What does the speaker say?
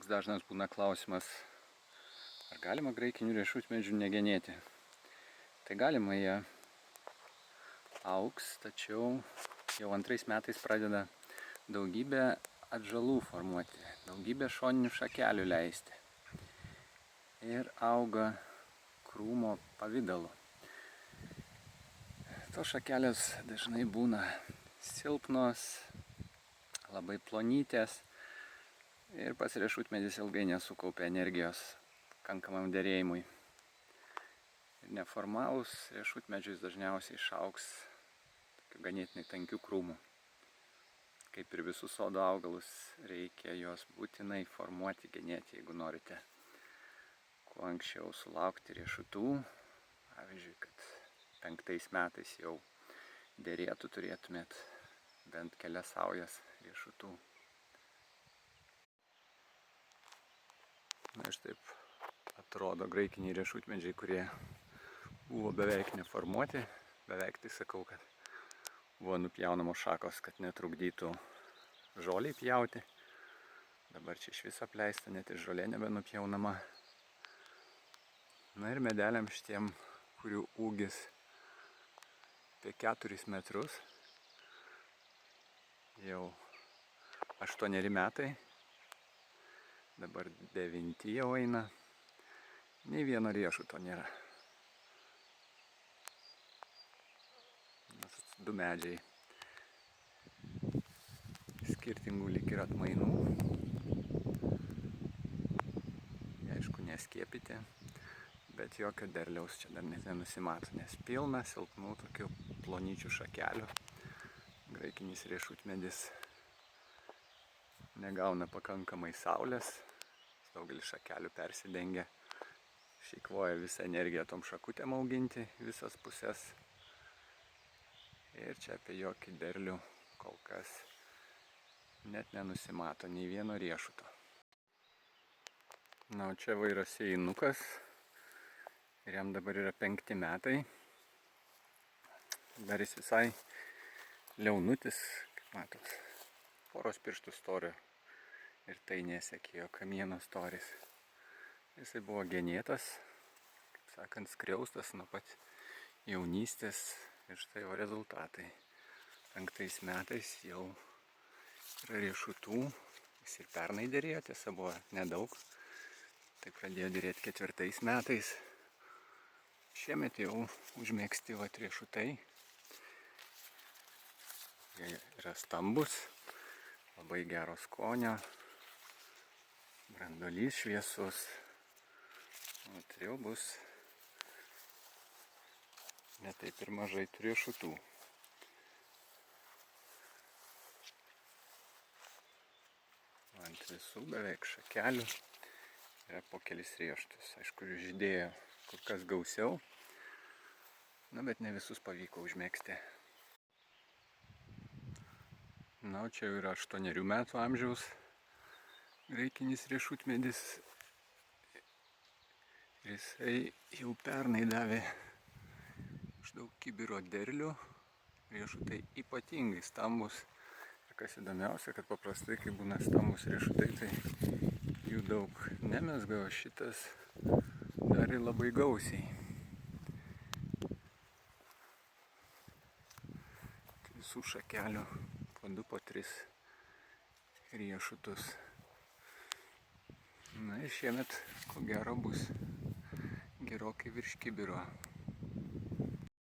Toks dažnas būna klausimas, ar galima graikinių riešutmedžių negenėti. Tai galima, jie augs, tačiau jau antrais metais pradeda daugybę atžalų formuoti, daugybę šoninių šakelių leisti. Ir auga krūmo pavidalu. Tos šakelės dažnai būna silpnos, labai plonytės ir pats riešutmedis ilgai nesukaupia energijos pakankamam derėjimui. Ir neformalūs riešutmedžiai dažniausiai išaugs ganėtinai tankių krūmų. Kaip ir visus sodo augalus, reikia juos būtinai formuoti, genėti, jeigu norite kuo anksčiau sulaukti riešutų. Pavyzdžiui, kad 5 metais jau derėtų, turėtumėt bent kelias saujas riešutų. Na ir taip atrodo graikiniai riešutmedžiai, kurie buvo beveik neformuoti. Beveik tai sakau, kad buvo nupjaunamos šakos, kad netrukdytų žoliai pjauti. Dabar čia iš viso apleista, net ir žolė nebenupjaunama. Na ir medeliam šitiem, kurių ūgis apie 4 metrus, jau 8 metai, dabar 9 jau eina, nei vieno riešuto nėra. 2 medžiai skirtingų lyg ir atmainų. Jie, aišku, neskiepyti, bet jokio derliaus čia dar net nenusimato, nes pilna silpnų tokių plonyčių šakelių. Graikinis riešutmedis negauna pakankamai saulės, daugelis šakelių persidengia, išeikvoja visą energiją tom šakutėm auginti, visas pusės. Ir čia apie jokį derlių kol kas net nenusimato nei vieno riešuto. Na, o čia va yra sėjinukas ir jam dabar yra 5 metai. Dar jis visai liaunutis, kaip matot, poros pirštų storio ir tai nesiekė jo kamieno storis. Jisai buvo genėtas, kaip sakant, skriaustas nuo pat jaunystės. Ir štai jo rezultatai. 5 metais jau yra riešutų. Jis ir pernai derėjo, tiesa buvo nedaug. Tai pradėjo derėti 4 metais. Šiemet jau užmėgsti riešutai. Jie yra stambus, labai gero skonio. Branduolys šviesus. O tai jau bus ne taip ir mažai tų riešutų. Ant visų beveik šakelių yra po kelis riešutus. Aišku, žydėjo kur kas gausiau, bet ne visus pavyko užmėgsti. Na, čia jau yra 8 metų amžiaus graikinis riešutmedis. Jisai jau pernai davė daug kibiro derlių, riešutai ypatingai stambus. Ir kas įdomiausia, kad paprastai, kai būna stambus riešutai, tai jų daug nemezga, o šitas dar ir labai gausiai. Visų šakelių po 2, po 3 riešutus. Na ir šiemet, ko gero, bus gerokai virš kibiro.